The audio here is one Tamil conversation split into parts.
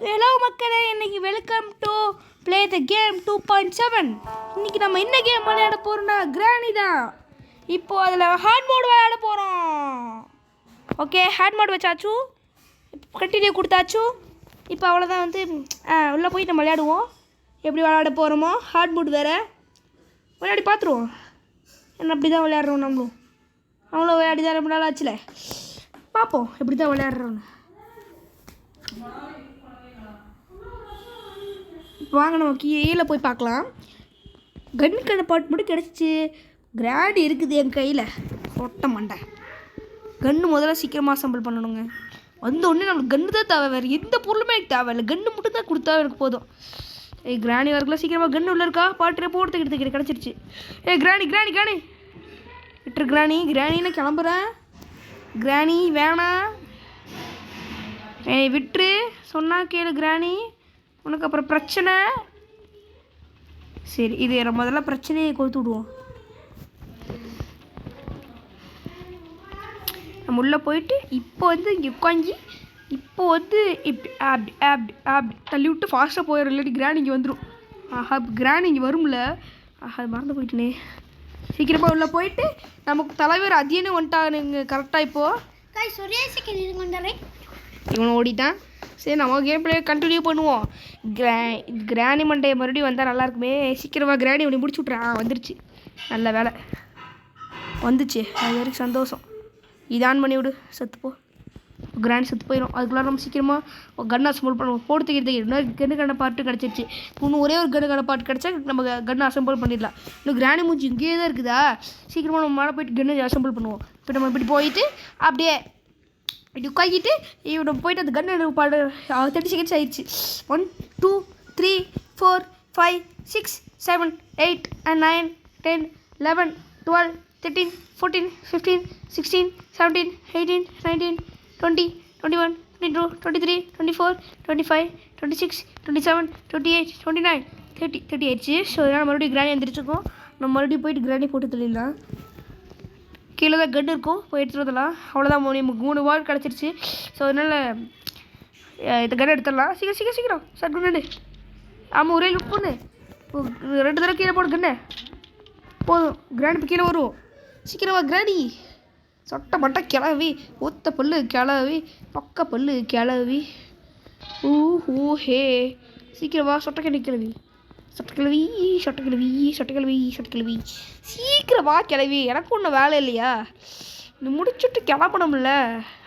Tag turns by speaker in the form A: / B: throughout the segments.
A: ஹலோ மக்களே, இன்னைக்கு welcome to play the game 2.7. இன்னைக்கு நம்ம என்ன கேம் விளையாட போகிறோம்னா கிராணி தான். இப்போது அதில் ஹார்ட் மோட் விளையாட போகிறோம். ஓகே, ஹார்ட் மோட் வச்சாச்சு, கண்டினியூ கொடுத்தாச்சு. இப்போ அவ்வளோதான், உள்ளே போய் நம்ம விளையாடுவோம். எப்படி விளையாட போகிறோமோ, ஹார்ட் மோட் வேறு விளையாடி பார்த்துருவோம். என்ன அப்படி தான் விளையாடுறோம் நம்மளும். அவ்வளோ விளையாடி தான் ரொம்ப நாள் ஆச்சுல, பார்ப்போம் எப்படி தான் விளையாடுறோன்னு. வாங்க நம்ம கீழே போய் பார்க்கலாம். கன் கணப்பாட்டு மட்டும் கிடச்சிச்சு. கிராண்ட் இருக்குது என் கையில். சொட்ட மண்டை கன்று முதல்ல சீக்கிரமாக அசம்பிள் பண்ணணுங்க. வந்த உடனே நம்மளுக்கு கன்று தான் தேவை, வேறு எந்த பொருளுமே எனக்கு தேவையில்லை. கன்று மட்டும் தான் கொடுத்தா எனக்கு போதும். கிராணி வரக்குள்ள சீக்கிரமாக கன்று உள்ள இருக்கா பாட்டு போடுறதுக்கு கிடச்சிருச்சு. கிராணி கிராணி கிராணி விட்டுரு. கிராணின்னு கிளம்புறேன். கிராணி வேணாம், விட்டுரு சொன்னா கேளு கிராணி, உனக்கு அப்புறம் பிரச்சனை. சரி, இது முதல்ல பிரச்சனையை கொடுத்து விடுவோம். நம்ம உள்ளே போயிட்டு இப்போ இங்கே உட்காஞ்சி இப்போ இப்படி அப்படி அப்படி அப்படி தள்ளி விட்டு ஃபாஸ்ட்டாக போயிடும். இல்லாட்டி கிராணி இங்கே வந்துடும். ஆஹா, கிராணி இங்கே வரும்ல. ஆஹா, மறந்து போயிட்டுனே. சீக்கிரமாக உள்ளே போயிட்டு நமக்கு தலைவர் அதியன்னு வந்துட்டானுங்க கரெக்டாக. இப்போது இவனை ஓடிட்டான். சரி, நம்ம கேம் பிளே கண்டினியூ பண்ணுவோம். கிராணி மண்டையை மறுபடியும் வந்தால் நல்லாயிருக்குமே. சீக்கிரமாக கிராணி ஒன்று முடிச்சு விட்றேன். வந்துருச்சு, நல்ல வேலை வந்துச்சு. அது வரைக்கும் சந்தோஷம். இதான் பண்ணி விடு, செத்துப்போ. கிராணி செத்து போயிடும். அதுக்குள்ளே நம்ம சீக்கிரமாக கன் அசம்பிள் பண்ணுவோம். போடுத்துக்கிட்டு இன்னொரு கண்ணு பாட்டு கிடச்சிருச்சு. இன்னும் ஒரே ஒரு கண்ணு பாட்டு கிடச்சா நம்ம கன் அசம்பிள் பண்ணிடலாம். இன்னும் கிராணி மூஞ்சி இங்கேயே தான் இருக்குதா. சீக்கிரமாக நம்ம மேலே போயிட்டு கன்னு அசம்பிள் பண்ணுவோம். இப்போ நம்ம இப்படி போயிட்டு அப்படியே இப்படி உட்காக்கிட்டு இவனை போயிட்டு அந்த கன்று பாடு 30 செகண்ட்ஸ் ஆயிடுச்சு. 1 2 3 4 5 6 7 8 9 10 11 12 13 14 15 16 17 18 19 20 21 22 23 24 25 26 27 28 29 30 ஆயிடுச்சு. ஸோ அதனால் மறுபடியும் கிராணி வந்துருச்சுக்கோம். நம்ம மறுபடியும் போயிட்டு கிராணி போட்டு தள்ளிடலாம். கீழே தான் கன் இருக்கும், போய் எடுத்துகிட்டு வந்துடலாம். அவ்வளோதான், 3 வால் கிடச்சிருச்சு. ஸோ அதனால் இந்த கன் எடுத்துடலாம். சீக்கிரம் சார் கண்ணு. ஆமாம், ஒரே லுக் பண்ணு. 2 தடவை கீழே போடு கண்ணு, போதும். கிராணி இப்போ கீழே வரும். சீக்கிரமா கிராணி. சொட்ட மட்டை கிளவி, ஒத்த பல்லு கிளவி, பக்க பல்லு கிளவி. ஹே சீக்கிரமா சொட்டக்கிழவி கிளவி, சொட்டக்கிழவி சீக்கிரமா கிளவி. எனக்கு ஒன்றும் வேலை இல்லையா? நீ முடிச்சுட்டு கிளம்பணும்ல.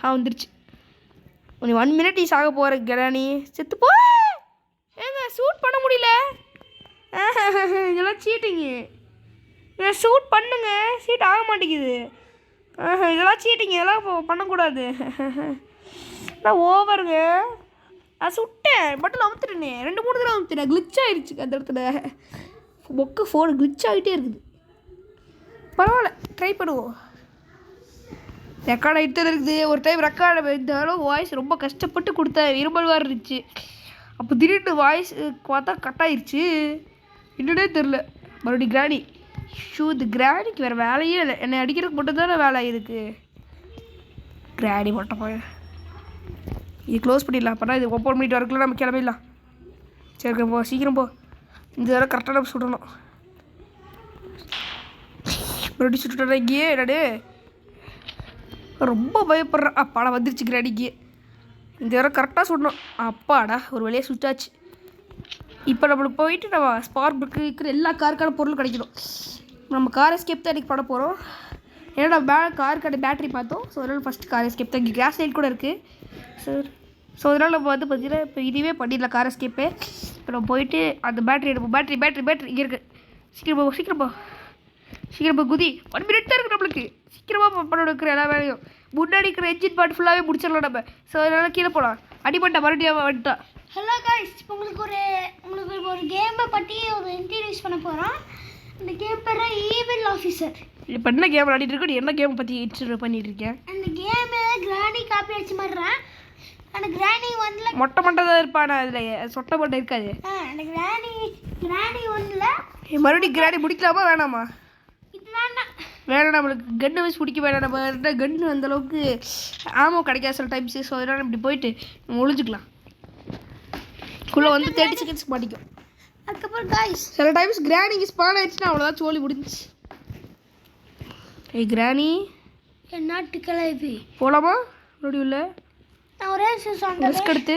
A: வந்துருச்சு. நீ 1 மினிட் ஆக போகிற கிராணி. செத்து போ. ஏங்க ஷூட் பண்ண முடியல. இதெல்லாம் சீட்டிங்கு. ஷூட் பண்ணுங்க, சீட் ஆக மாட்டேங்குது. இதெல்லாம் சீட்டிங்க, இதெல்லாம் பண்ணக்கூடாது. நான் ஓவருங்க. நான் சுட்டேன், பட்டில் அமுத்துட்டேனே. 2-3 தடவை அமுத்துட்டேன். கிளிச் ஆகிடுச்சு அந்த இடத்துல. மொக்க ஃபோன் கிளிச் ஆகிட்டே இருக்குது. பரவாயில்ல, ட்ரை பண்ணுவோம். ரெக்கார்ட் ஆகிட்டு இருக்குது. ஒரு டைம் ரெக்கார்டு இருந்தாலும் வாய்ஸ் ரொம்ப கஷ்டப்பட்டு கொடுத்தேன். இருமல் வேறு இருந்துச்சு. அப்போ திடீர்னு வாய்ஸ் பார்த்தா கட் ஆயிடுச்சு. என்னன்னே தெரில. மறுபடியும் கிராணி. இந்த கிராணிக்கு வேறு வேலையே இல்லை. என்னை அடிக்கிறதுக்கு மட்டும்தானே வேலை இருக்குது. கிராணி மட்டும் போய் இது க்ளோஸ் பண்ணிடலாம். அப்போனா இது ஓப்பன் பண்ணிட்டு வரக்குள்ள நம்ம கிளம்பிடலாம். சரி போ, சீக்கிரம் போ. இந்த தடவை கரெக்டாக நம்ம சுடணும். மறுபடியும் சுட்டுட்டா இங்கேயே என்னடே ரொம்ப பயப்படுறேன். அப்பாடா வந்துருச்சு கிராணிக்கு. இந்த தடவை கரெக்டாக சுடணும். அப்பாடா ஒரு வழியாக சுட்டாச்சு. இப்போ நம்மளுக்கு போயிட்டு நம்ம ஸ்பார்க்கு இருக்கிற எல்லா காருக்கான பொருளும் கிடைக்கணும். நம்ம கார் எஸ்கேப் தான் இன்றைக்கி பண்ண போகிறோம். ஏன்னா நம்ம காருக்கான பேட்டரி பார்த்தோம். ஸோ அதனால் ஃபஸ்ட்டு கார் எஸ்கேப் தான். இங்கே கேஸ் லைட் கூட இருக்குது சார். ஸோ அதனால் நம்ம பார்த்தீங்கன்னா இப்போ இதுவே பண்ணிடலாம் கார் எஸ்கேப்பு. இப்போ நம்ம போயிட்டு அந்த பேட்டரி எடுப்போம். பேட்டரி இங்கே இருக்குது. சீக்கிரமாக குதி. 1 மினிட் தான் இருக்குது நம்மளுக்கு. சீக்கிரமாக பண்ண இருக்கிற எல்லா வேலையும். முன்னாடி இருக்கிற என்ஜின் பார்ட் ஃபுல்லாகவே முடிச்சிடலாம் நம்ம. ஸோ அதனால் கீழே போகலாம். அடிப்பட்டா மறுபடியும் வந்துட்டான்.
B: ஹலோ காய்ஸ், இப்போ உங்களுக்கு ஒரு கேமை பற்றி இன்ட்ரடியூஸ் பண்ண போகிறோம். இந்த கேம் பேர் ஈவில் ஆஃபீஸர்.
A: இப்போ என்ன கேம் விளையாடிட்டு இருக்கோம்? என்ன கேமை பற்றி இன்ட்ரடியூஸ் பண்ணிட்டு இருக்கேன்?
B: அந்த கேமு கிராணி காப்பி அடிச்சு மாதிரிறான். அந்த கிராணி ஒன்றில்
A: மொட்டை தான் இருப்பானா? அதில் சொட்டை மட்டை இருக்காது.
B: அந்த கிராணி ஒன்றில்
A: மறுபடியும் கிராணி முடிக்கலாமா வேணாமா?
B: இது வேண்டாம்.
A: வேணாம், நம்மளுக்கு கன்று வச்சு பிடிக்க வேணாம். நம்ம கன்று அந்தளவுக்கு ஆமோ கிடைக்காது சில டைம்ஸு. ஸோ அதனால் இப்படி போயிட்டு நம்ம ஒழிஞ்சிக்கலாம். குள்ளே வந்து 30 செகண்ட்ஸ்க்கு மாட்டிக்கும்.
B: அதுக்கப்புறம் காய்ஸ்
A: சில டைம்ஸ் கிராணிக்கு ஸ்பான் ஆயிடுச்சுன்னா அவ்வளோதான் சோலி முடிஞ்சிச்சு. ஏய் கிராணி
B: என் நாட்டு கிளவி
A: போகலாமா நொடிவில்?
B: நான் ஒரே சாங்
A: ரிஸ்க் எடுத்து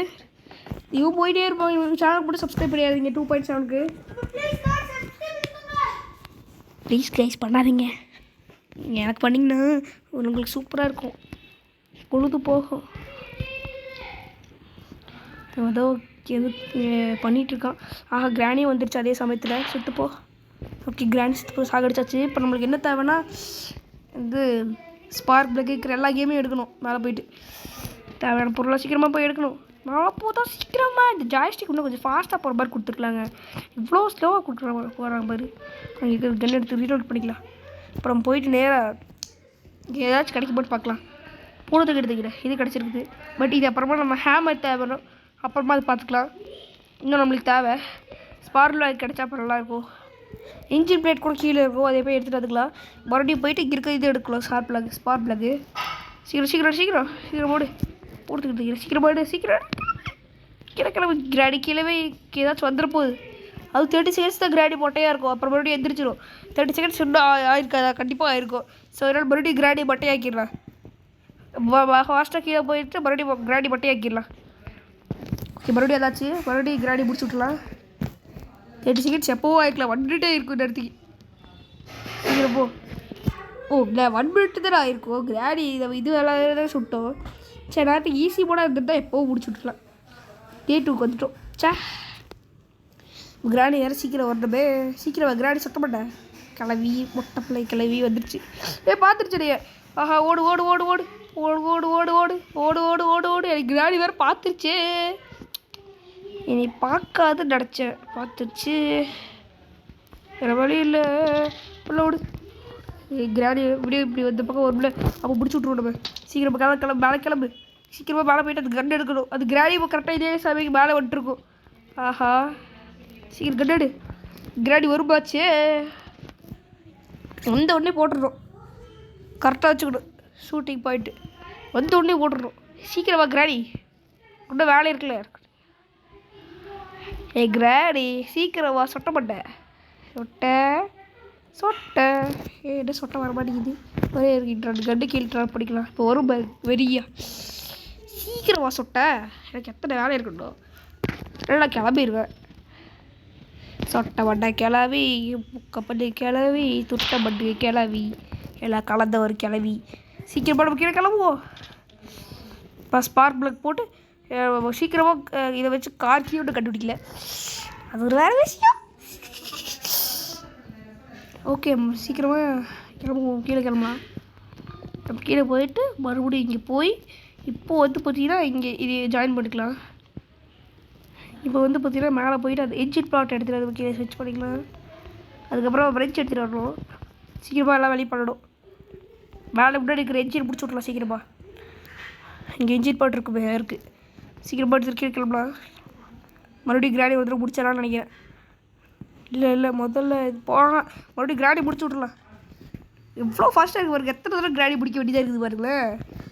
A: இவன் போயிட்டே இருப்பாங்க. இவங்க சேனலுக்கு மட்டும் சப்ஸ்கிரைப் பண்ணியாதீங்க 2.7க்கு. ப்ளீஸ் கைஸ் பண்ணாதீங்க. எனக்கு பண்ணிங்கன்னா உங்களுக்கு சூப்பராக இருக்கும். பொழுது போகும். ஏதோ எது பண்ணிகிட்ருக்கான். ஆஹா கிராணியும் வந்துடுச்சு அதே சமயத்தில். சுற்றுப்போ. ஓகே கிராணி சுற்றுப்போ சாகடிச்சாச்சு. இப்போ நம்மளுக்கு என்ன தேவைன்னா வந்து ஸ்பார்க் பிளக் இருக்கிற எல்லா கேமையும் எடுக்கணும். மேலே போயிட்டு தேவையான பொருளாக சீக்கிரமாக போய் எடுக்கணும். நான் போதான் சீக்கிரமாக இந்த ஜாய்ஸ்டிக் இன்னும் கொஞ்சம் ஃபாஸ்ட்டாக போகிற மாதிரி கொடுத்துருக்கலாங்க. இவ்வளோ ஸ்லோவாக கொடுக்குறாங்க போகிறாங்க பாரு. அங்கே கன் எடுத்து ரீலோட் பண்ணிக்கலாம். அப்புறம் போயிட்டு நேராக ஏதாச்சும் கிடைக்க போட்டு பார்க்கலாம். பூனத்துக்கு எடுத்துக்கிறேன். இது கிடச்சிருக்குது. பட் இது அப்புறமா நம்ம ஹேமர் தேவைப்படும். அப்புறமா அது பார்த்துக்கலாம். இன்னும் நம்மளுக்கு தேவை ஸ்பார்க்கில் அது கிடச்சா அப்புறம் நல்லா இருக்கும். இன்ஜின் பிளேட் கூட கீழே இருக்கும். அதே போய் எடுத்துகிட்டு வந்துக்கலாம். மறுபடியும் போயிட்டு இங்கே இருக்க இது எடுக்கலாம். ஸ்பார்க் பிளக்கு சீக்கிரம் சீக்கிரம் சீக்கிரம் சீக்கிரம் போடு. போட்டுக்கிட்டு சீக்கிரம் போய்ட்டு சீக்கிரம் கிளம்பு. கிராடி கீழவே ஏதாச்சும் வந்துட போகுது. அது 30 செகண்ட்ஸ் தான் கிராடி மொட்டையாக இருக்கும். அப்புறம் மறுபடியும் எந்திரிச்சிடும். 30 செகண்ட்ஸ் இன்னும் ஆயிருக்காதா? கண்டிப்பாக ஆயிருக்கும். ஸோ அதனால் மறுபடியும் கிராடி மட்டையாக்கிடலாம். ஃபாஸ்ட்டாக கீழே போயிட்டு மறுபடியும் கிராடி மட்டையாக்கிடலாம். ஓகே மறுபடியும் ஏதாச்சும் மறுபடியும் கிராடி முடிச்சு விட்லாம். 30 செகண்ட்ஸ் எப்போவும் ஆயிருக்கலாம். 1 மினிட்டே இருக்கும் இந்த இடத்துக்கு. சீக்கிரம் போ. ஓ இல்லை 1 மினிட்டு தானே ஆயிருக்கும். கிராடி இது எல்லாம் தான் சுட்டோம். சரி நேரத்துக்கு ஈஸி போனால் இருந்துட்டு எப்போவும் முடிச்சு விட்ருலாம். Day 2க்கு வந்துட்டோம். சே கிராணி யாரும் சீக்கிரம் வரணுமே. சீக்கிரம் கிராணி சுத்த மாட்டேன். கிளவி மொட்டை பிள்ளை கிளவி வந்துடுச்சு. பார்த்துருச்சுடைய. ஆஹா ஓடு ஓடு ஓடு ஓடு ஓடு ஓடு ஓடு ஓடு ஓடு ஓடு ஓடு ஓடு. எனக்கு கிராணி வேறு பார்த்துருச்சு. என்னை பார்க்காது நினச்சேன். பார்த்துருச்சு. வேறு வழி இல்லை. உள்ள ஓடு. கிராணி இப்படி வந்த பக்கம் ஒரு பிள்ளை அப்போ முடிச்சு விட்ருவோம். நம்ம சீக்கிரம் கிளம்பு மேலே கிளம்பு. சீக்கிரமாக மேலே போய்ட்டு அது கன் எடுக்கணும். அது கிராணி இப்போ கரெக்டாக இதே சமயக்கு மேலே வந்துட்டுருக்கும். ஆஹா சீக்கிரம் கன் எடு. கிராணி வரும்பாச்சு. வந்த உடனே போட்டுடுறோம். கரெக்டாக வச்சுக்கணும். ஷூட்டிங் பாயிண்ட்டு வந்த உடனே போட்டுடுறோம். சீக்கிரமா கிராணி ஒன்றும் வேலை இருக்குல்ல. கிராணி சீக்கிரமா சொட்ட மாட்டேன். சொட்டை என்ன சொட்டை வர மாட்டேங்குது. ஒரே இருக்கின்றான் கண்டு கீழ்ட்ரான் படிக்கலாம். இப்போ வரும் வெறியா. சீக்கிரமா சொட்டை. எனக்கு எத்தனை வேலை இருக்கட்டும். நல்லா கிளம்பிடுவேன். சொட்டை மண்டை கிளவி முக்கப்பட்டு கிளவி துட்டை மண்டு கிளவி எல்லாம் கலந்த ஒரு கிளவி. சீக்கிரமாக நம்ம கீழே கிளம்புவோம். இப்போ ஸ்பார்க் பிளக் போட்டு சீக்கிரமாக இதை வச்சு கார் கீழே கண்டுபிடிக்கல. அது ஒரு வேறு விஷயம். ஓகே சீக்கிரமாக கிளம்புவோம். கீழே கிளம்பலாம். நம்ம கீழே போயிட்டு மறுபடியும் இங்கே போய் இப்போது வந்து பார்த்தீங்கன்னா இங்கே இது ஜாயின் பண்ணிக்கலாம். இப்போ வந்து பார்த்தீங்கன்னா மேலே போயிட்டு அந்த என்ஜின் பிளாட் எடுத்துகிட்டு அது கீழே ஸ்விட்ச் பண்ணிக்கலாம். அதுக்கப்புறம் பிரெஞ்ச் எடுத்துகிட்டு வரணும். சீக்கிரமாக எல்லாம் வெளியே பண்ணணும். மேலே முன்னாடி இருக்கிற என்ஜின் பிடிச்சி விட்லாம் சீக்கிரமாக. இங்கே என்ஜின் பிளாட் இருக்குது. சீக்கிரமாக எடுத்துகிட்டு கீழே கிளம்பலாம். மறுபடியும் கிராடி வந்து முடிச்சிடலாம்னு நினைக்கிறேன். இல்லை முதல்ல போகலாம். மறுபடியும் கிராடி முடிச்சு விட்றலாம். எவ்வளோ ஃபாஸ்ட்டாக இருக்குது பாருங்க. எத்தனை தடவை கிராடி பிடிக்க வேண்டியதாக இருக்குது பாருங்களேன்.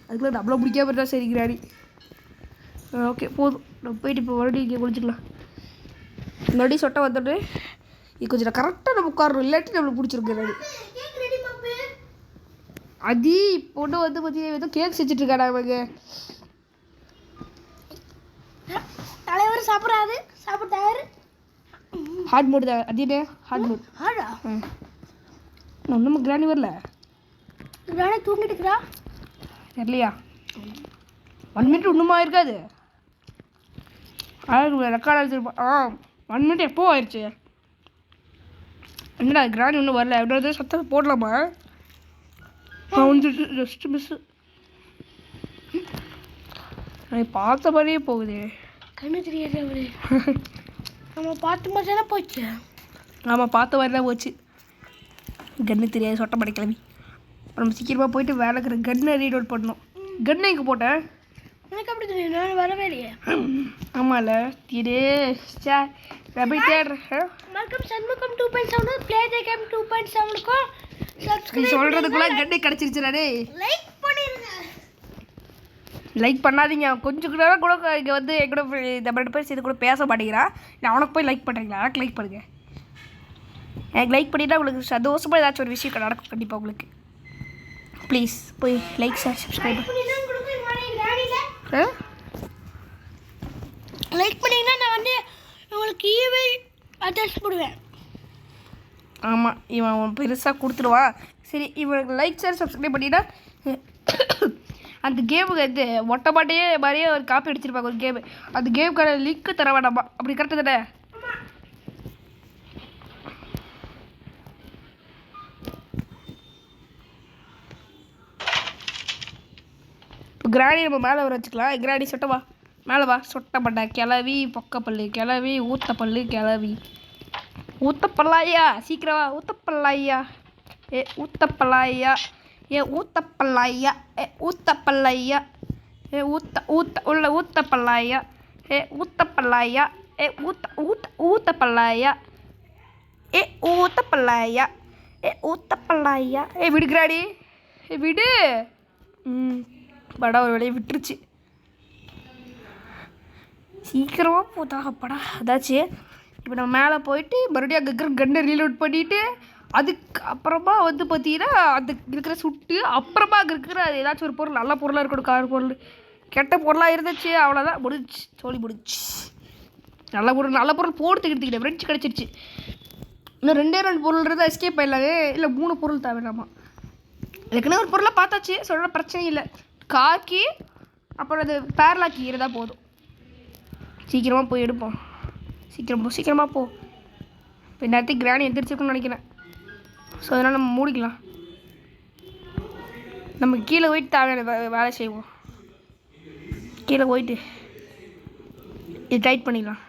A: அதுக்குள்ளே நம்மள பிடிக்காம இருந்தால் சரி கிராடி. ஓகே போதும். நம்ம போயிட்டு இப்போ மறுபடியும் இங்கே குளிச்சிக்கலாம். மறுபடியும் சொட்டை வந்துட்டு இது கொஞ்சம் கரெக்டாக நம்ம உட்காரணும். இல்லாட்டி நம்மளுக்கு பிடிச்சிருக்கு கிராடி. அது பொண்ணு வந்து பார்த்தீங்கன்னா ஏதோ கேக் செஞ்சுட்ருக்காடா அவங்க.
B: தலைவர் சாப்பிட்றாரு. சாப்பிட்டாரு.
A: ஹார்ட் மோடு தான். அது என்ன ஹார்ட் மோட்? ஒன்றும் கிராணி வரல.
B: கிராணி தூங்கிட்டு இருக்கிறா
A: தெரியலையா? 1 மினிட் ஒன்றுமா இருக்காது. ரெக்கார்ட் ஆகிருப்பா. 1 மினிட் எப்போ ஆயிடுச்சு. என்னடா கிராணி ஒன்றும் வரல. எவ்வளோ சத்தம் போடலாமா? வந்துட்டு ஜஸ்ட் மிஸ்ஸு. பார்த்த மாதிரியே போகுது.
B: கண்ணு தெரியாது அவரு. நம்ம பார்த்து மாதிரி தானே போச்சு.
A: ஆமாம் பார்த்த மாதிரி தான் போச்சு. கன்னு தெரியாது சொட்டை மடை கிளம்பி. நம்ம சீக்கிரமாக போயிட்டு வேலை இருக்கிற கன்னை ரீலோட் பண்ணணும். கன்னை எங்கே போட்டேன்?
B: எனக்கு அப்படி தெரியும். நான் வரவே இல்லையே.
A: ஆமாம்ல திடே சார் நான் போய் தேடுறேன்.
B: Welcome Shanmugam 2.7 play the game 2.7க்கும்
A: நீ சொல்கிறதுக்குள்ள கன்னை கிடச்சிருச்சுடா.
B: லைக் பண்ணிடுங்க.
A: லைக் பண்ணாதீங்க. கொஞ்சம் நேரம் கூட இங்கே வந்து எங்கூட இந்த 2 பேர் சேர்ந்து கூட பேச மாட்டேங்கிறான். நான் அவனுக்கு போய் லைக் பண்ணுறீங்களா? எனக்கு லைக் பண்ணுங்கள். எனக்கு லைக் பண்ணிட்டா உங்களுக்கு சந்தோஷமாக ஏதாச்சும் ஒரு விஷயம் நடக்கும் கண்டிப்பாக உங்களுக்கு. ப்ளீஸ் போய் லைக் ஷேர் சப்ஸ்கிரைப்.
B: லைக் பண்ணிங்கன்னா நான் வந்து உங்களுக்கு இமெயில் அட்ரஸ் போடுவேன்.
A: ஆமாம், இவன் பெருசாக கொடுத்துருவான். சரி, இவனுக்கு லைக் ஷேர் சப்ஸ்கிரைப் பண்ணிட்டா அந்த கேமுக்கு வந்து மொட்டை மாட்டையே மாதிரியே ஒரு காப்பி அடிச்சிருப்பாங்க ஒரு கேமு. அந்த கேமுக்கான லிங்க்கு தர வேண்டாமா? அப்படி கரெக்டு தானே? இப்போ கிராணி நம்ம மேலே வர வச்சுக்கலாம். கிராணி சொட்டவா மேலே வா. சொட்ட மாட்டேன் கிளவி, பொக்கப்பல்லு கிளவி, ஊத்தப்பல்லு கிளவி, ஊத்தப்பல்லாயா சீக்கிரவா, ஊத்தப்பல்லாயா, ஏ ஊத்தப்பல்லாயா, ஏ ஊத்தப்பல்லாயா, ஏ ஊத்தப்பல்லாயா, ஏ உள்ள ஊத்தப்பல்லாயா, ஏ ஊத்தப்பல்லாயா, ஏ ஊத்தப்பல்லாயா, ஏ ஊத்தப்பல்லாயா, ஏ ஊத்தப்பல்லாயா. ஏ விடுக்கிறாடி, ஏ விடு. படா ஒரு வேலையை விட்டுருச்சு. சீக்கிரமாக போதா படா அதாச்சு. இப்போ நம்ம மேலே போயிட்டு மறுபடியும் அங்கே இருக்கிற கன்னை ரீலோட் பண்ணிவிட்டு அதுக்கு அப்புறமா வந்து பார்த்தீங்கன்னா அந்த இருக்கிற சுட்டு அப்புறமா அங்கே இருக்கிற அது ஏதாச்சும் ஒரு பொருள் நல்ல பொருளாக இருக்கணும். கார் பொருள் கெட்ட பொருளாக இருந்துச்சு அவ்வளோதான், முடிச்சு சோழி முடிச்சு. நல்ல பொருள் போட்டு எடுத்துக்கிட்டேன். ஃப்ரெண்ட்ஸ் கிடச்சிருச்சு. இன்னும் 2 பொருள் இருந்தால் எஸ்கேப் ஆயிடலாவே. இல்லை 3 பொருள் தேவையில்லாமா? ஏற்கனவே ஒரு பொருளாக பார்த்தாச்சு, சொல்கிற பிரச்சனை இல்லை. காக்கி அப்புறம் அது பேரலாக்கி இருந்தால் போதும். சீக்கிரமாக போய் எடுப்போம். சீக்கிரமாக போ. இப்போ நேரத்துக்கு கிராணி எந்திரிச்சிருக்குன்னு நினைக்கிறேன். ஸோ அதனால் நம்ம மூடிக்கலாம். நம்ம கீழே போயிட்டு தேவையான வேலை செய்வோம். கீழே போயிட்டு இது டைட் பண்ணிடலாம்.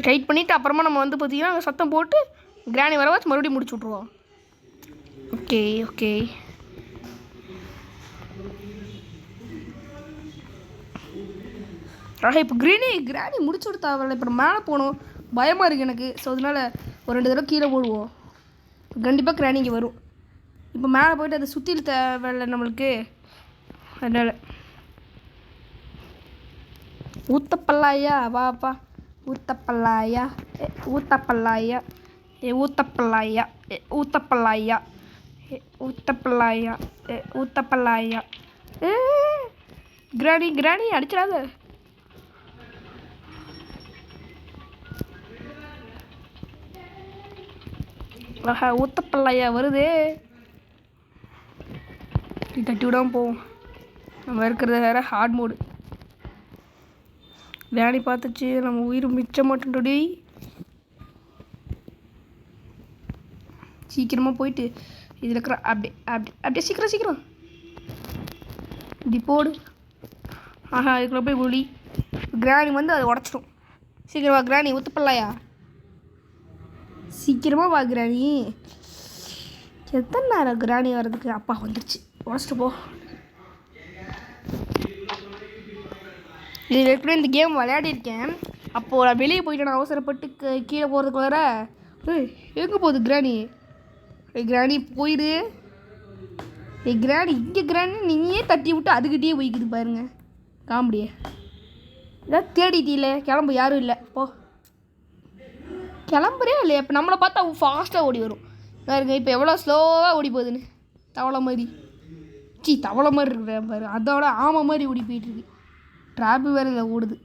A: டைட் பண்ணிவிட்டு அப்புறமா நம்ம வந்து பார்த்திங்கன்னா சத்தம் போட்டு கிராணி வர வச்சு மறுபடியும் முடிச்சு விட்ருவோம். ஓகே. இப்போ கிராணி முடிச்சு கொடுத்தாவில்ல. இப்போ மேலே போகணும், பயமாக இருக்குது எனக்கு. ஸோ அதனால் ஒரு 2 தடவை கீழே போடுவோம். கண்டிப்பாக கிராணி இங்கே வரும். இப்போ மேலே போய்ட்டு அதை சுற்றில தேவையில்லை நம்மளுக்கு. அதனால் ஊத்தப்பல்லாயா வாப்பா, ஊத்தப்பல்லாயா, ஏ ஊத்தப்பல்லாயா, ஏ ஊத்தப்பல்லாயா, ஏ ஊத்தப்பல்லாயா, ஏ ஊத்தப்பல்லாயா, ஏ ஊத்தப்பல்லாயா. ஏ கிராணி அடிச்சிடாத. ஆஹா, ஊத்தப்பல்லாயா வருது. நீ தட்டி விடாமல் போவோம். நம்ம இருக்கிறது வேறு ஹார்ட் மோடு. வேலை பார்த்துச்சு, நம்ம உயிர் மிச்ச மாட்டோம்டி. சீக்கிரமாக போயிட்டு இதில் இருக்கிற அப்படியே சீக்கிரம் இப்படி போடு. ஆஹா, இதுக்குள்ள போய் ஒளி. கிராணி வந்து அதை உடச்சிடும். சீக்கிரமா கிராணி ஊத்தப்பல்லாயா, சீக்கிரமாக வா கிராணி. எத்தனை நேரம் கிராணி வர்றதுக்கு? அப்பா வந்துடுச்சு, உடச்சிட்டு போ. இதில் ஏற்கனவே இந்த கேம் விளையாடிருக்கேன். அப்போது நான் வெளியே போயிட்டேன் அவசரப்பட்டு கீழே போகிறதுக்கு வர. எங்கே போகுது கிராணி? கிராணி போயிடு. கிராணி இங்கே கிராணி நீயே தட்டி விட்டு அதுக்கிட்டே போய்க்குது பாருங்க காமெடியே. ஏதாவது தேடிட்டீல, கிளம்பு. யாரும் இல்லை, போ. கிளம்புறே இல்லையா? இப்போ நம்மளை பார்த்தா ஃபாஸ்ட்டாக ஓடி வரும் பாருங்க. இப்போ எவ்வளோ ஸ்லோவாக ஓடி போகுதுன்னு. தவளை மாதிரி இருக்கிற பாரு. அதோட ஆமை மாதிரி ஓடி போயிட்டுருக்கு. ட்ராப்பு வேறு இதில் ஓடுது.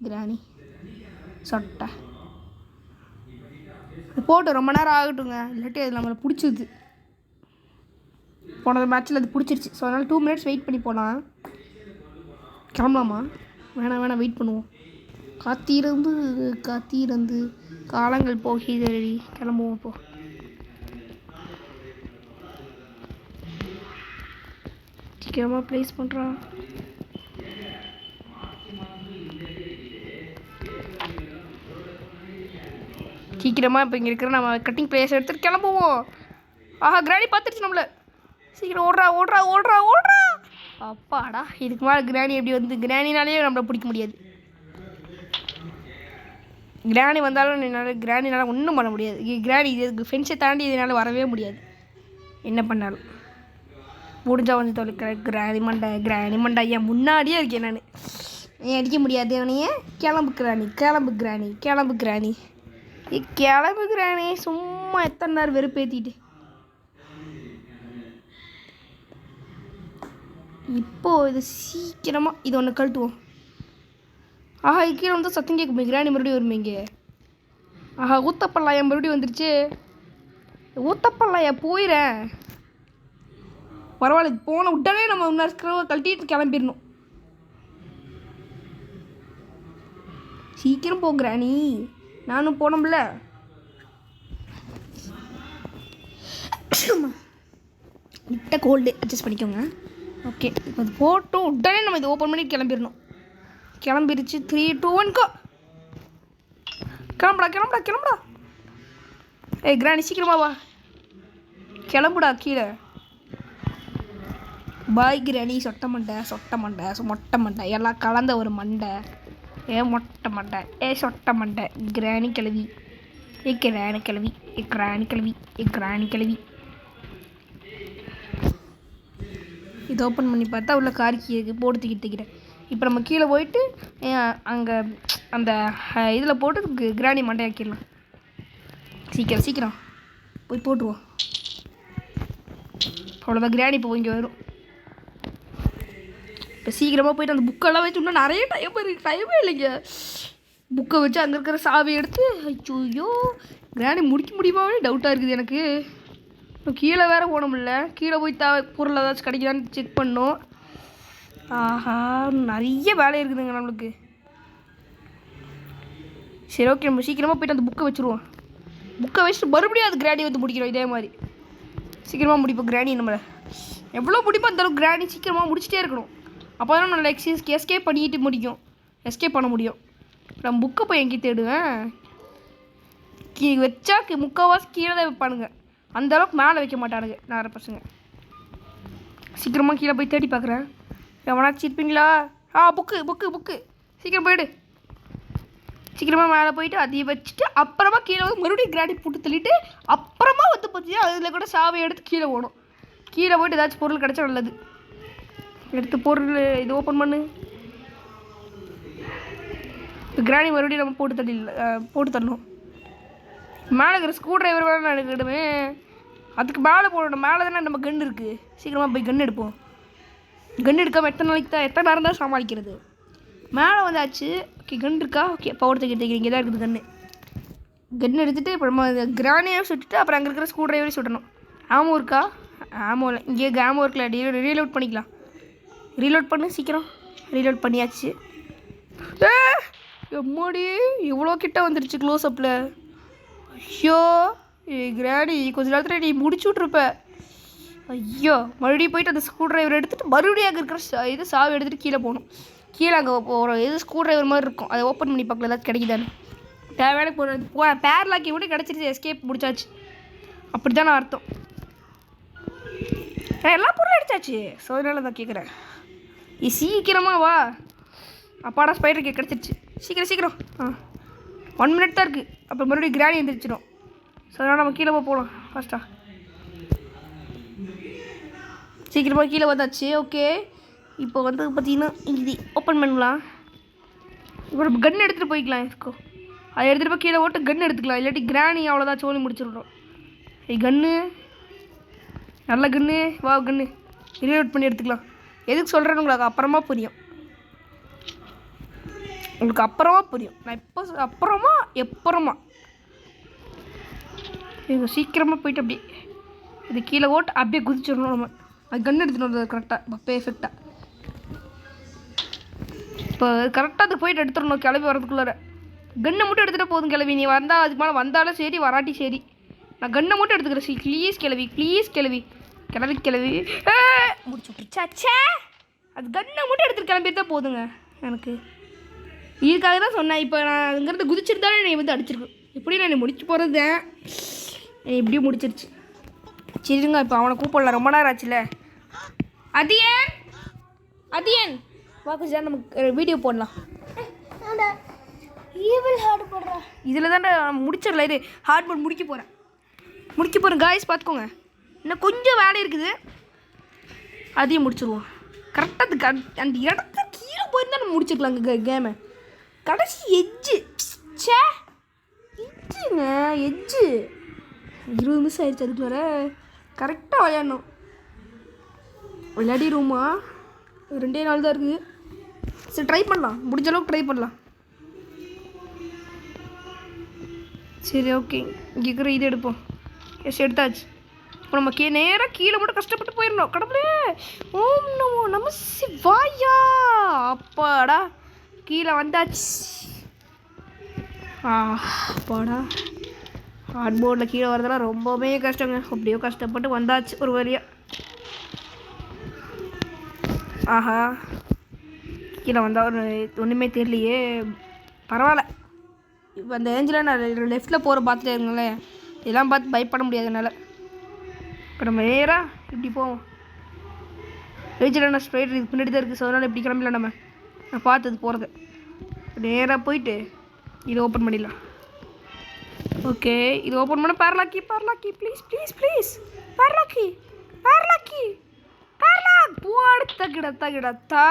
A: கிராணி சொட்டை போட்டு ரொம்ப நேரம் ஆகட்டுங்க, இல்லாட்டி அது நம்மளை பிடிச்சிது. போன மேட்ச்சில் அது பிடிச்சிருச்சு. ஸோ அதனால் 2 மினிட்ஸ் வெயிட் பண்ணி போகலாம். கிளம்பலாமா? வேணாம் வெயிட் பண்ணுவோம். காத்திருந்து காலங்கள் போகிறடி. கிளம்புவோம். இப்போ சீக்கிரமாக ப்ளேஸ் பண்ணுறான். சீக்கிரமாக இப்போ இங்கே இருக்கிற நம்ம கட்டிங் ப்ளேஸ் எடுத்துகிட்டு கிளம்புவோம். ஆஹா, கிராணி பார்த்துருச்சு நம்மளை. சீக்கிரம் ஓடுறா. அப்பாடா, இதுக்கு மேலே கிராணி எப்படி வந்து? கிராணினாலே நம்மளை பிடிக்க முடியாது. கிராணி வந்தாலும் கிராணினால் ஒன்றும் பண்ண முடியாது. கிராணி இது ஃபென்ஸை தாண்டி இதனால் வரவே முடியாது என்ன பண்ணாலும். முடிஞ்சா வந்து தொலைக்கிற கிராணி மண்டை ஐயா முன்னாடியே இருக்கேன் நான். நீ அடிக்க முடியாது அவனையே. கிளம்பு கிராணி சும்மா எத்தனை நேரம் வெறுப்பேற்றிட்டு. இப்போது இது சீக்கிரமாக இது ஒன்று கழட்டுவோம். ஆஹா கீழே வந்து சத்தம் கேட்குமே. கிராணி மறுபடியும் வருமே இங்கே. ஆஹா ஊத்தப்பல்லாயா மறுபடியும் வந்துருச்சு. ஊத்தப்பல்லாயா போயிடறேன். பரவாயில்ல போன உடனே நம்ம இன்னொரு ஸ்க்ரூவை கழட்டிட்டு கிளம்பிடணும். சீக்கிரம் போ கிராணி. நானும் போனோம்ல. விட்ட கோல்டு அட்ஜஸ்ட் பண்ணிக்கோங்க. ஓகே இப்போ அது போட்டோம் உடனே நம்ம இதை ஓப்பன் பண்ணி கிளம்பிடணும். கிளம்பிருச்சு. 3, 2, 1 கோ. கிளம்புடா. ஏய் கிராணி சீக்கிரமா வா. கிளம்புடா கீழே. பாய் கிராணி. சொட்ட மண்டை எல்லாம் கலந்த ஒரு மண்டை. மொட்டை மண்டை. சொட்ட மண்டை. கிராணி கிளவி. கிராணி கிளவி. இது ஓப்பன் பண்ணி பார்த்தா உள்ள காரிக்கி போட்டு தூக்கிக்கிறேன். இப்போ நம்ம கீழே போயிட்டு அங்கே அந்த இதில் போட்டு கிராணி மண்டையாக்கிடலாம். சீக்கிரம் போய் போட்டுருவோம். அவ்வளோதான் கிராணி இப்போ இங்கே வரும். இப்போ சீக்கிரமாக போயிட்டு அந்த புக்கெல்லாம் வச்சு இன்னும் நிறைய டைமே இல்லைங்க. புக்கை வச்சு அங்கே இருக்கிற சாவி எடுத்து ஐயோ கிராணி முடிக்க முடியுமாவே டவுட்டாக இருக்குது எனக்கு. கீழே வேறு போனோம்ல. கீழே போய் பொருள் ஏதாச்சும் கிடைக்குதான்னு செக் பண்ணோம். ஆஹா நிறைய வேலை இருக்குதுங்க நம்மளுக்கு. சரி ஓகே நம்ம சீக்கிரமாக போய்ட்டு அந்த புக்கை வச்சுருவோம். புக்கை வச்சுட்டு மறுபடியும் அது கிராணி வந்து முடிக்கிறோம். இதே மாதிரி சீக்கிரமாக முடிப்போம் கிராணி. நம்மளை எவ்வளோ முடிப்போம் அந்தளவுக்கு கிராணி சீக்கிரமாக முடிச்சிட்டே இருக்கணும். அப்போ தான் நம்ம எஸ்கேப் பண்ணிட்டு முடிக்கும். எஸ்கேப் பண்ண முடியும். நம்ம புக்கை போய் எங்கேயும் தேடுவேன். வச்சா முக்கால்வாசி கீழே தான் வைப்பானுங்க. அந்தளவுக்கு மேலே வைக்க மாட்டானுங்க நிறைய பசங்க. சீக்கிரமாக கீழே போய் தேடி பார்க்குறேன். எவனாச்சும் இருப்பீங்களா? புக்கு சீக்கிரம் போயிடு. சீக்கிரமாக மேலே போயிட்டு அதையும் வச்சுட்டு அப்புறமா கீழே வந்து மறுபடியும் கிராணி போட்டு தள்ளிட்டு அப்புறமா வந்து பார்த்தீங்கன்னா அதில் கூட சாவை எடுத்து கீழே போகணும். கீழே போய்ட்டு ஏதாச்சும் பொருள் கிடச்சா நல்லது. எடுத்து பொருள் இது ஓப்பன் பண்ணு. கிராணி மறுபடியும் நம்ம போட்டு தள்ளணும். மேலே இருக்கிற ஸ்க்ரூ டிரைவர் வேறு நான் எடுக்கிடுவேன். அதுக்கு மேலே போடணும். மேலே தானே நம்ம கன்று இருக்குது. சீக்கிரமாக போய் கன்று எடுப்போம். கன்று எடுக்காமல் எத்தனை நேரம் தான் சமாளிக்கிறது. மேலே வந்தாச்சு. ஓகே கன்று இருக்கா? ஓகே பவர் தூக்கி இங்கே தான் இருக்குது கன்று எடுத்துகிட்டு இப்போ நம்ம கிரானியை சுட்டுட்டு அப்புறம் அங்கே இருக்கிற ஸ்க்ரூ டிரைவரையும் சுட்டணும். ஆமோ இருக்கா? ஆமோ இல்லை. இங்கே ஆமோ இருக்கல. ரீலோட் பண்ணிக்கலாம். ரீலோட் பண்ணு சீக்கிரம். ரீலோட் பண்ணியாச்சு. எம்மாடி இவ்வளோ கிட்ட வந்துருச்சு க்ளோஸ் அப்பில். ஐயோ கிராணி கொஞ்ச நேரத்தில் நீ முடிச்சு விட்ருப்ப. ஐயோ மறுபடியும் போயிட்டு அந்த ஸ்க்ரூ டிரைவர் எடுத்துகிட்டு மறுபடியும் அங்கே இருக்கிற இது சாவி எடுத்துகிட்டு கீழே போகணும். கீழே அங்கே ஒரு இது ஸ்க்ரூ டிரைவர் மாதிரி இருக்கும். அதை ஓப்பன் பண்ணி பார்க்கல ஏதாச்சும் கிடைக்குதான்னு. தேவையான போகிறேன். பேர்லாக்கி கூட கிடச்சிருச்சு. எஸ்கேப் முடிச்சாச்சு. அப்படி தான் நான் அர்த்தம். எல்லா பொருளும் அடிச்சாச்சு. ஸோ அதனால தான் கேட்குறேன். சீக்கிரமாக வா. அப்பாடா ஸ்பைடர் கேக் கிடச்சிருச்சு. சீக்கிரம் 1 மினிட் தான் இருக்குது. அப்புறம் மறுபடியும் கிராணி எழுந்திரிச்சிடும். ஸோ அதனால் நம்ம கீழே போகலாம் ஃபஸ்ட்டாக. சீக்கிரமாக கீழே வந்தாச்சு. ஓகே இப்போ வந்து பார்த்தீங்கன்னா இது ஓப்பன் பண்ணலாம். இப்போ நம்ம கன் எடுத்துகிட்டு போய்க்கலாம். இதுக்கோ அதை எடுத்துகிட்டு போய் கீழே போட்டு கன் எடுத்துக்கலாம். இல்லாட்டி கிராணி அவ்வளோதான் சோழி முடிச்சிடுறோம். கன்று நல்ல கன்று. வா கன்று ரீலோட் பண்ணி எடுத்துக்கலாம். எதுக்கு சொல்கிறேன்னு உங்களுக்கு அப்புறமா புரியும். நான் இப்போ அப்புறமா இது சீக்கிரமாக போயிட்டு அப்படியே இது கீழே ஓட்டு அப்படியே குதிச்சிடணும். நம்ம அது கன்று எடுத்துகிட்டு வந்தது கரெக்டாக இப்போ பெர்ஃபெக்டாக. இப்போ கரெக்டாக அது போயிட்டு எடுத்துடணும். கிளம்பி வரதுக்குள்ளார கன்னை மட்டும் எடுத்துகிட்டு போதும். கிளவி நீ வந்தால் அதுக்கு மேலே வந்தாலும் சரி வராட்டி சரி. நான் கன்னை மட்டும் எடுத்துக்கிறேன். ப்ளீஸ் கிளவி முடிச்சு விட்டுருச்சாச்சே. அது கன்னை மட்டும் எடுத்துகிட்டு கிளம்பிட்டு தான் போதுங்க. எனக்கு இதுக்காக தான் சொன்னேன். இப்போ நான் அங்கேருந்து குதிச்சிருந்தாலே நீ வந்து அடிச்சிருக்கேன். எப்படி நான் முடிச்சு போகிறது இப்படியும் முடிச்சிருச்சு. சரிங்க இப்போ அவனை கூப்பிடலாம். ரொம்ப நேரம் ஆச்சுல. அதியன் வாக்கு சார் நமக்கு வீடியோ போடலாம். இதில் தான் முடிச்சிடல. இது ஹார்ட் மோட் முடிக்க போகிறேன் காய்ஸ் பார்த்துக்கோங்க. இன்னும் கொஞ்சம் வேலை இருக்குது. அதையும் முடிச்சிடுவோம். கரெக்டாக அந்த இடத்துல கீழே போயிருந்தா நம்ம முடிச்சிருக்கலாங்க கேமை. கடைசி எட்ஜு சே எட்ஜுங்க எட்ஜு 20 நிமிஷம் ஆயிடுச்சு. அதுக்கு வேறு கரெக்டாக விளையாடணும். விளையாடிடுவோமா? 2 நாள் தான் இருக்குது. சரி ட்ரை பண்ணலாம், முடிஞ்ச அளவுக்கு ட்ரை பண்ணலாம். சரி ஓகே, இங்கே இருக்கிற இது எடுப்போம். எஸ் எடுத்தாச்சு. இப்போ நம்ம நேராக கீழே மட்டும் கஷ்டப்பட்டு போயிடணும். கடவுளே ஓம் நமோ நம சிவாயா. அப்பாடா கீழே வந்தாச்சு. அப்பாடா ஹார்ட் போர்டில் கீழே வரதெல்லாம் ரொம்பவே கஷ்டங்க. அப்படியோ கஷ்டப்பட்டு வந்தாச்சு ஒரு வழியாக. ஆஹா கீழே வந்தால் ஒரு ஒன்றுமே தெரியலையே. பரவாயில்ல. இப்போ அந்த ஏஞ்சில் நான் லெஃப்ட்டில் போகிற பார்த்துட்டே இருங்களேன். இதெல்லாம் பார்த்து பயப்பட முடியாது என்னால். இப்போ நம்ம நேராக இப்படி போவோம். ஏஞ்சில் நான் ஸ்ட்ரைட் இதுக்கு பின்னாடி தான் இருக்குது. ஸோ அதனால் இப்படி கிளம்பல. நான் பார்த்தது போகிறது. நேராக போயிட்டு இதை ஓப்பன் பண்ணிடலாம். ஓகே இது ஓப்பன் பண்ண பேரலாக்கி ப்ளீஸ் ப்ளீஸ் ப்ளீஸ் பேரலாக்கி போடு தகிடத்தா.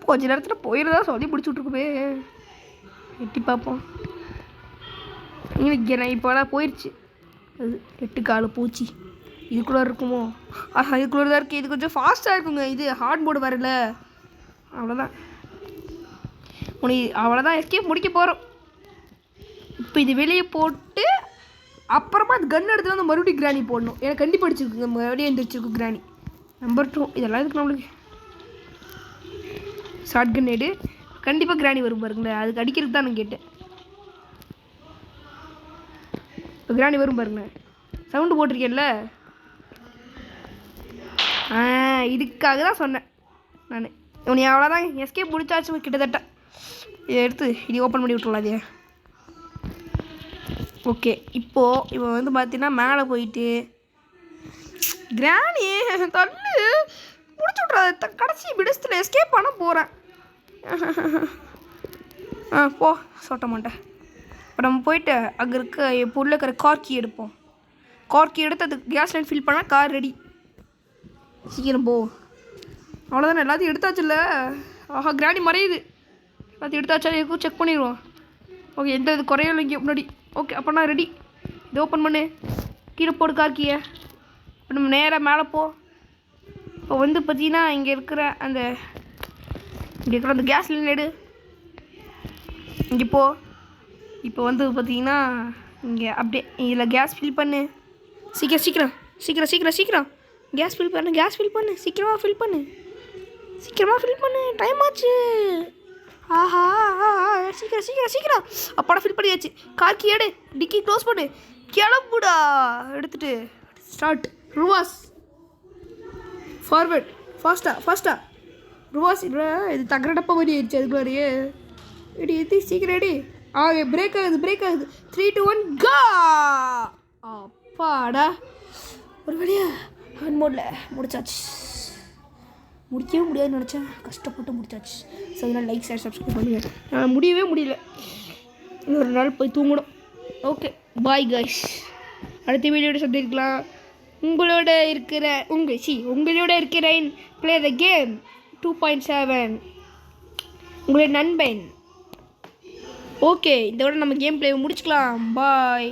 A: கொஞ்ச நேரத்தில் போயிடுதா சொல்லி பிடிச்சிட்ருக்குமே. எட்டி பார்ப்போம். இப்போலாம் போயிடுச்சு. அது 8 கால பூச்சி இதுக்குள்ளே இருக்குமோ? இதுக்குள்ளே தான் இருக்குது. இது கொஞ்சம் ஃபாஸ்ட்டாக இருக்குங்க. இது ஹார்ட் போர்டு வரல. அவ்வளோதான் அவ்வளோதான் எஸ்கேப் முடிக்க போகிறோம். இப்போ இது வெளியே போட்டு அப்புறமா அது கன் எடுத்து வந்து மறுபடியும் கிராணி போடணும். எனக்கு கண்டிப்பாக அடிச்சிருக்கு. மறுபடியும் எழுந்திரிச்சிருக்கு கிராணி. நம்பர் 2 இதெல்லாம் இதுக்கு நம்மளுக்கு ஷார்ட் கன் எடு. கண்டிப்பாக கிராணி வரும் பாருங்களேன். அதுக்கு அடிக்கிறதுக்கு தான் நான் கேட்டேன். இப்போ கிராணி வரும் பாருங்களேன். சவுண்டு போட்டிருக்கேன்ல. இதுக்காக தான் சொன்னேன் நான். உனி அவ்வளோதான் எஸ்கேப் முடிச்சாச்சு கிட்டத்தட்ட. இதை எடுத்து இது ஓப்பன் பண்ணி விட்டுருலாம். அதே ஓகே. இப்போது இவன் வந்து பார்த்தீங்கன்னா மேலே போயிட்டு கிராணி தள்ளு முடிச்சு விட்றாத. கடைசி பிடிச்சத்தில் எஸ்கேப் பண்ண போகிறேன். போ சொட்ட மாட்டேன். இப்போ நம்ம போயிட்டு அங்கே இருக்க இப்போ உள்ள இருக்கிற கார்கி எடுப்போம். கார்கி எடுத்து அது கேஸ் லைன் ஃபில் பண்ணால் கார் ரெடி. சீக்கிரம் போ. அவ்வளோதானே எல்லாத்தையும் எடுத்தாச்சுல்ல. ஆஹா கிராணி மறையுது. எல்லாத்தையும் எடுத்தாச்சா இருக்கும் செக் பண்ணிடுவோம். ஓகே எந்த இது குறையும் இங்கே முன்னாடி. ஓகே அப்போ நான் ரெடி. இது ஓப்பன் பண்ணு. கீழே போடு கார்கியை. இப்போ நம்ம நேராக மேலே போ. இப்போ வந்து பார்த்தீங்கன்னா இங்கே இருக்கிற அந்த கேஸ் லைன் எடு. இங்கே போ. இப்போ வந்து பார்த்தீங்கன்னா இங்கே அப்படியே இதில் கேஸ் ஃபில் பண்ணு. சீக்கிரம் கேஸ் ஃபில் பண்ணு. சீக்கிரமாக ஃபில் பண்ணு. டைம் ஆச்சு. ஆஹா சீக்கிரம். அப்பாடா ஃபில் பண்ணியாச்சு. கார்கி எடு. டிக்கி க்ளோஸ் பண்ணு. கிளம்புடா. எடுத்துட்டு ஸ்டார்ட். ரிவர்ஸ் ஃபார்வர்ட் ஃபாஸ்ட்டாக ரிவர்ஸ். இது தகரடப்பா மாதிரி ஆயிடுச்சு. அதுக்குள்ளாரியே எடி சீக்கிரம் எடி. பிரேக் ஆகுது 3 2 1 கா. அப்பாடா ஒரு வழியா ஹேண்ட் மோடில் முடிச்சாச்சு. முடிக்கவே முடியாதுன்னு நினச்சேன். கஷ்டப்பட்டு முடிச்சாச்சு. ஸோ அதனால் லைக் ஷேர் சப்ஸ்கிரைப் பண்ணுங்கள். முடியவே முடியல. இன்னொரு நாள் போய் தூங்கணும். Okay bye guys. அடுத்த வீடியோட சந்திக்கலாம். உங்களோட இருக்கிறேன் ப்ளே த கேம் 2.7 உங்களுடைய நண்பன். ஓகே இதோட நம்ம கேம் ப்ளே முடிச்சுக்கலாம். பாய்.